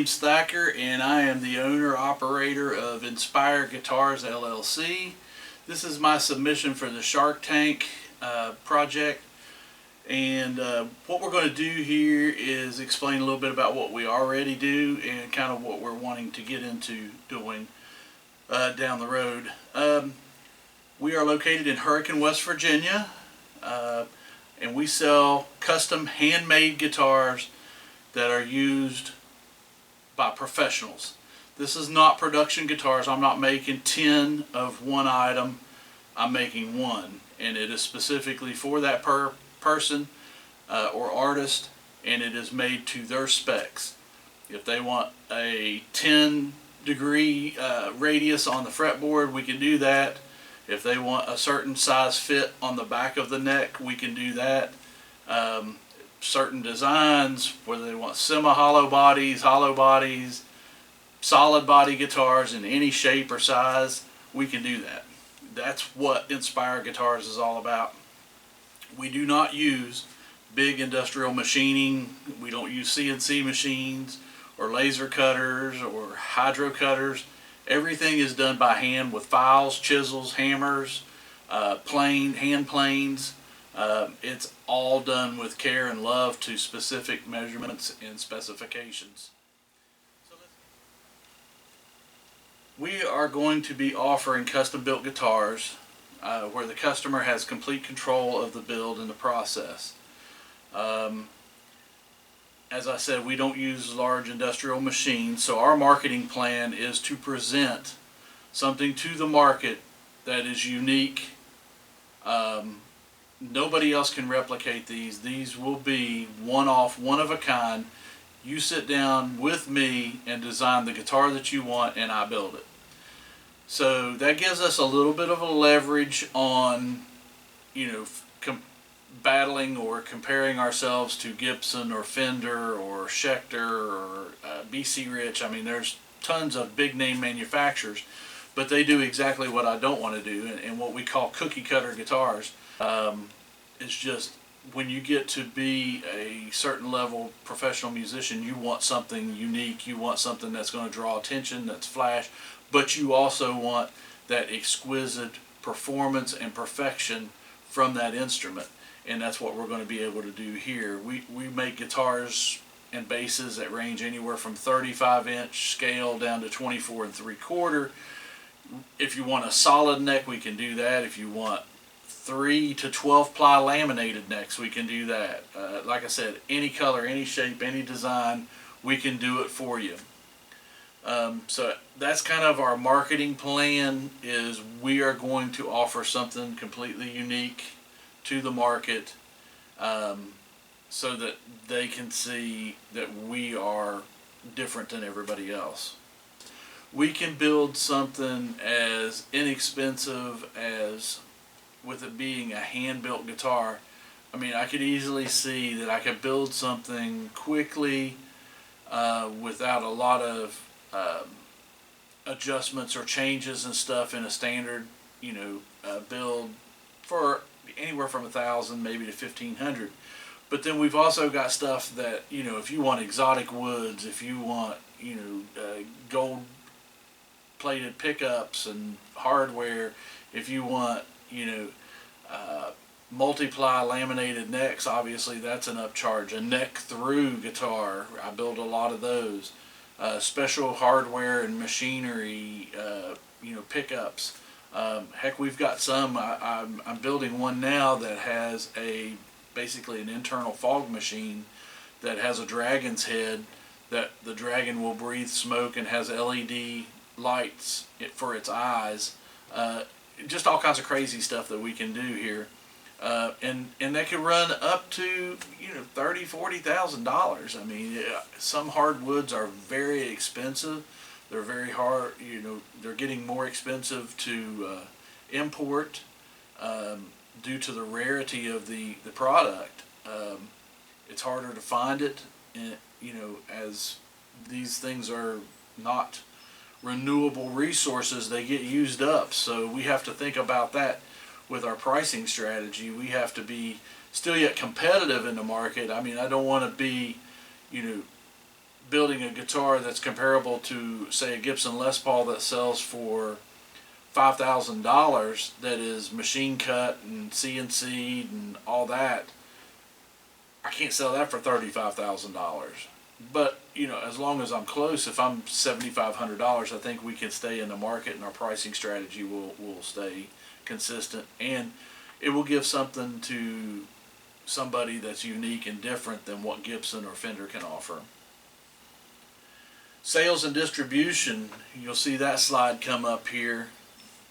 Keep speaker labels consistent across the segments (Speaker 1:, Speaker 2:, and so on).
Speaker 1: name's Thacker, and I am the owner-operator of Inspire Guitars LLC. This is my submission for the Shark Tank project, and what we're going to do here is explain a little bit about what we already do and kind of what we're wanting to get into doing down the road. We are located in Hurricane, West Virginia, and we sell custom handmade guitars that are used by professionals. This is not production guitars. I'm not making 10 of one item. I'm making one, and it is specifically for that person or artist, and it is made to their specs. If they want a 10-degree radius on the fretboard, we can do that. If they want a certain size fit on the back of the neck, we can do that. Certain designs, whether they want semi-hollow bodies, hollow bodies, solid body guitars in any shape or size, we can do that. That's what Inspire Guitars is all about. We do not use big industrial machining. We don't use CNC machines or laser cutters or hydro cutters. Everything is done by hand with files, chisels, hammers, hand planes. It's all done with care and love to specific measurements and specifications. We are going to be offering custom built guitars where the customer has complete control of the build and the process. As I said, we don't use large industrial machines, so our marketing plan is to present something to the market that is unique. Nobody else can replicate these. These will be one-off, one-of-a-kind. You sit down with me and design the guitar that you want, and I build it. So that gives us a little bit of a leverage on, battling or comparing ourselves to Gibson or Fender or Schecter or BC Rich. I mean, there's tons of big name manufacturers, but they do exactly what I don't want to do, and what we call cookie cutter guitars. It's just when you get to be a certain level professional musician, you want something unique. You want something that's going to draw attention, that's flash, but you also want that exquisite performance and perfection from that instrument. And that's what we're going to be able to do here. We make guitars and basses that range anywhere from 35-inch scale down to 24 3/4. If you want a solid neck, we can do that. If you want 3 to 12 ply laminated necks, we can do that. Like I said, any color, any shape, any design, we can do it for you. So that's kind of our marketing plan, is we are going to offer something completely unique to the market, so that they can see that we are different than everybody else. We can build something as inexpensive as, with it being a hand-built guitar. I mean, I could easily see that I could build something quickly without a lot of adjustments or changes and stuff in a standard, build for anywhere from $1,000 maybe to $1,500. But then we've also got stuff that, if you want exotic woods, if you want, gold plated pickups and hardware, if you want, multiply laminated necks, obviously that's an upcharge. A neck through guitar, I build a lot of those. Special hardware and machinery, pickups. Heck, we've got some. I'm building one now that has basically an internal fog machine that has a dragon's head, that the dragon will breathe smoke and has LED lights for its eyes. Just all kinds of crazy stuff that we can do here, and that can run up to $30,000-$40,000. I mean, some hardwoods are very expensive. They're very hard, they're getting more expensive to import due to the rarity of the product. It's harder to find it, as these things are not renewable resources, they get used up. So we have to think about that with our pricing strategy. We have to be still yet competitive in the market. I mean, I don't want to be, building a guitar that's comparable to, say, a Gibson Les Paul that sells for $5,000, that is machine cut and CNC'd and all that, I can't sell that for $35,000. But as long as I'm close, if I'm $7,500, I think we can stay in the market, and our pricing strategy will stay consistent, and it will give something to somebody that's unique and different than what Gibson or Fender can offer. Sales and distribution, you'll see that slide come up here,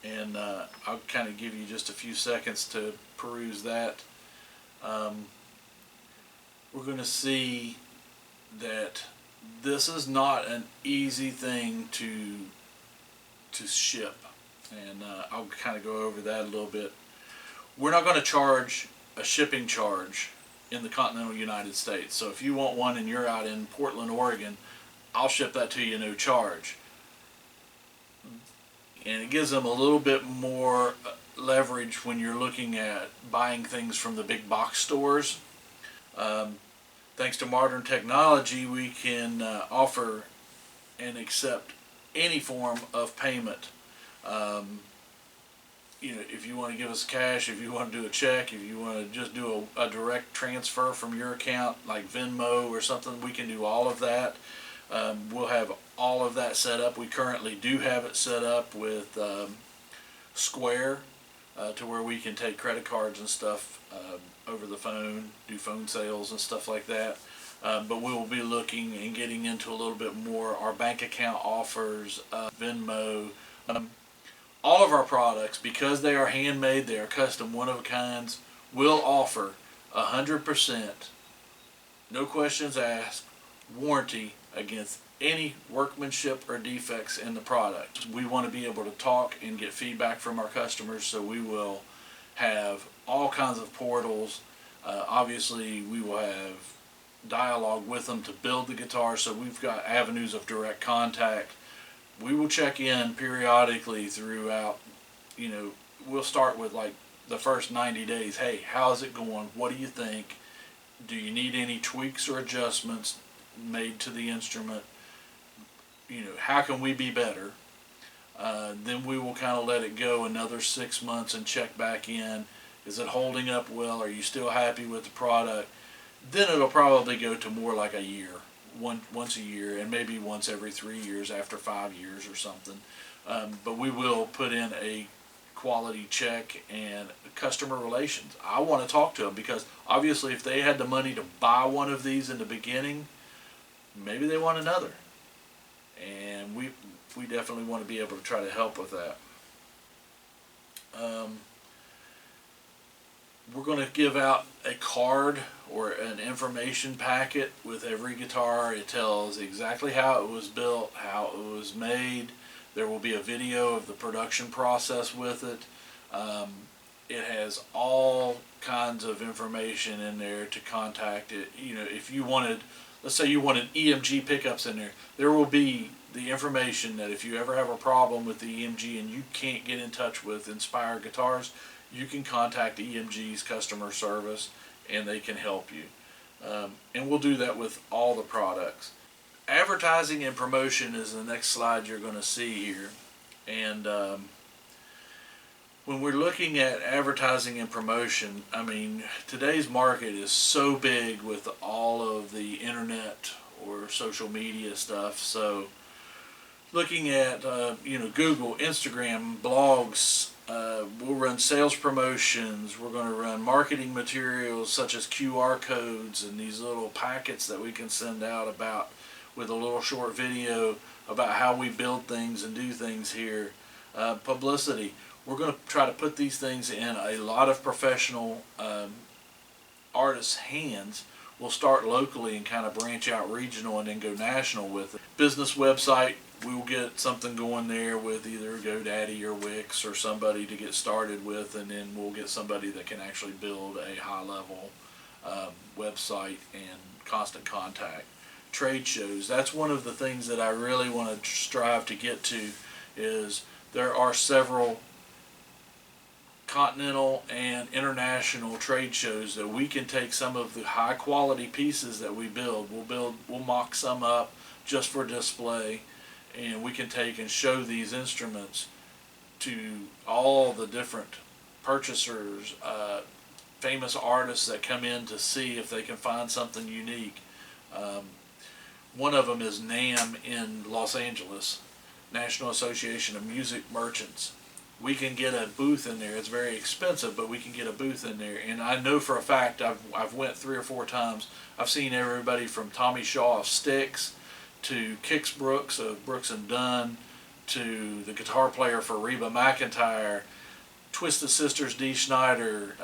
Speaker 1: and I'll kind of give you just a few seconds to peruse that. We're going to see that this is not an easy thing to ship, and I'll kind of go over that a little bit. We're not going to charge a shipping charge in the continental United States. So if you want one and you're out in Portland, Oregon, I'll ship that to you no charge. And it gives them a little bit more leverage when you're looking at buying things from the big box stores. Thanks to modern technology, we can offer and accept any form of payment. If you want to give us cash, if you want to do a check, if you want to just do a direct transfer from your account like Venmo or something, we can do all of that. We'll have all of that set up. We currently do have it set up with Square to where we can take credit cards and stuff over the phone, do phone sales and stuff like that. But we will be looking and getting into a little bit more. Our bank account offers Venmo. All of our products, because they are handmade, they are custom, one-of-a-kinds, will offer 100%, no questions asked, warranty against any workmanship or defects in the product. We want to be able to talk and get feedback from our customers, so we will have all kinds of portals. Obviously, we will have dialogue with them to build the guitar, so we've got avenues of direct contact. We will check in periodically throughout. We'll start with like the first 90 days. Hey, how's it going? What do you think? Do you need any tweaks or adjustments made to the instrument? How can we be better? Then we will kind of let it go another 6 months and check back in. Is it holding up well? Are you still happy with the product? Then it'll probably go to more like a year. Once a year, and maybe once every 3 years after 5 years or something. But we will put in a quality check and customer relations. I want to talk to them, because obviously if they had the money to buy one of these in the beginning, maybe they want another. And we definitely want to be able to try to help with that. We're going to give out a card or an information packet with every guitar. It tells exactly how it was built, how it was made. There will be a video of the production process with it. It has all kinds of information in there to contact it. If you wanted, let's say you wanted EMG pickups in there, there will be the information that if you ever have a problem with the EMG and you can't get in touch with Inspire Guitars, you can contact EMG's customer service and they can help you. And we'll do that with all the products. Advertising and promotion is the next slide you're going to see here. And when we're looking at advertising and promotion, today's market is so big with all of the internet or social media stuff. So looking at Google, Instagram, blogs, we'll run sales promotions. We're going to run marketing materials such as QR codes and these little packets that we can send out with a little short video about how we build things and do things here. Publicity. We're going to try to put these things in a lot of professional artists' hands. We'll start locally and kind of branch out regional and then go national with it. Business website. We will get something going there with either GoDaddy or Wix or somebody to get started with, and then we'll get somebody that can actually build a high-level website and constant contact. Trade shows. That's one of the things that I really want to strive to get to. Is there are several continental and international trade shows that we can take some of the high-quality pieces that we build. We'll mock some up, just for display, and we can take and show these instruments to all the different purchasers, famous artists that come in to see if they can find something unique. Um, One of them is NAMM in Los Angeles, National Association of Music Merchants. We can get a booth in there. It's very expensive, but we can get a booth in there. And I know for a fact, I've went 3 or 4 times. I've seen everybody from Tommy Shaw of Styx to Kix Brooks of Brooks and Dunn to the guitar player for Reba McEntire, Twisted Sisters Dee Snider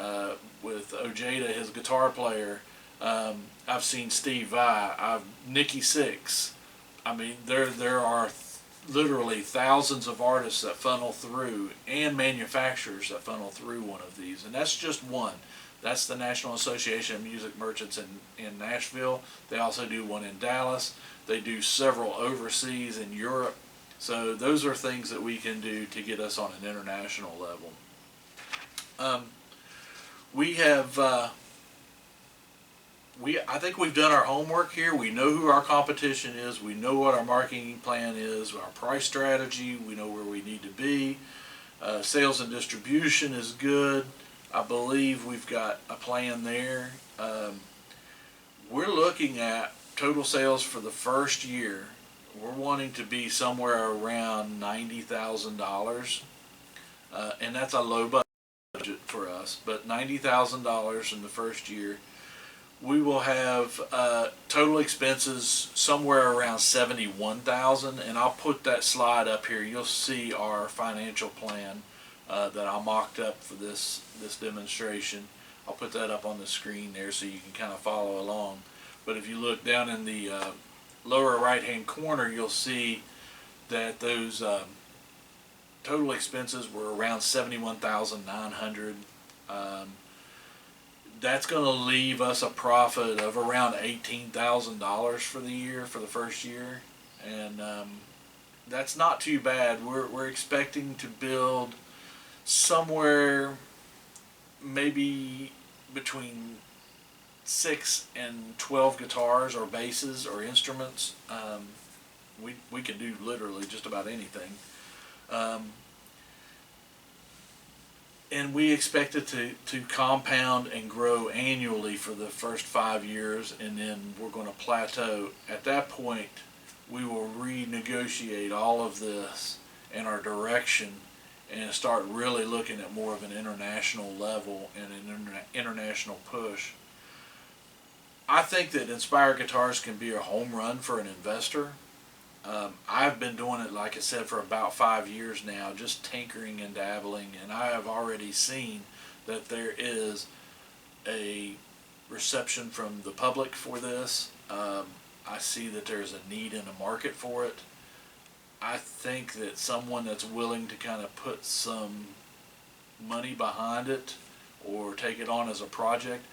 Speaker 1: with Ojeda, his guitar player. I've seen Steve Vai, Nikki Sixx. I mean, there are literally thousands of artists that funnel through, and manufacturers that funnel through one of these, and that's just one. That's the National Association of Music Merchants in Nashville. They also do one in Dallas. They do several overseas in Europe. So those are things that we can do to get us on an international level. I think we've done our homework here. We know who our competition is. We know what our marketing plan is, our price strategy. We know where we need to be. Sales and distribution is good. I believe we've got a plan there. We're looking at total sales for the first year. We're wanting to be somewhere around $90,000, and that's a low budget for us, but $90,000 in the first year. We will have total expenses somewhere around $71,000, and I'll put that slide up here. You'll see our financial plan that I mocked up for this demonstration. I'll put that up on the screen there so you can kind of follow along. But if you look down in the lower right hand corner, you'll see that those total expenses were around $71,900. That's going to leave us a profit of around $18,000 for the year, for the first year, and that's not too bad. We're expecting to build somewhere maybe between 6 and 12 guitars or basses or instruments. We can do literally just about anything. And we expect it to compound and grow annually for the first 5 years, and then we're going to plateau. At that point, we will renegotiate all of this and our direction and start really looking at more of an international level and an international push. I think that Inspire Guitars can be a home run for an investor. I've been doing it, like I said, for about 5 years now, just tinkering and dabbling, and I have already seen that there is a reception from the public for this. I see that there's a need in the market for it. I think that someone that's willing to kind of put some money behind it or take it on as a project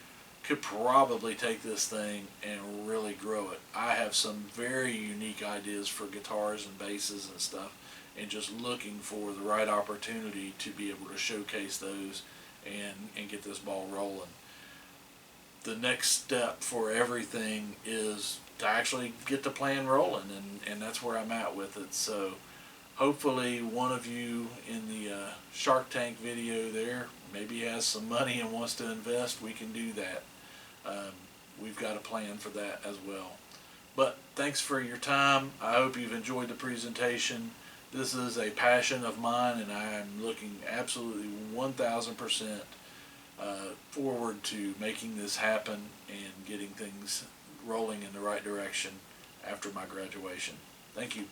Speaker 1: could probably take this thing and really grow it. I have some very unique ideas for guitars and basses and stuff, and just looking for the right opportunity to be able to showcase those and get this ball rolling. The next step for everything is to actually get the plan rolling, and that's where I'm at with it. So hopefully one of you in the Shark Tank video there maybe has some money and wants to invest. We can do that. We've got a plan for that as well. But thanks for your time. I hope you've enjoyed the presentation. This is a passion of mine, and I am looking absolutely 1000% forward to making this happen and getting things rolling in the right direction after my graduation. Thank you.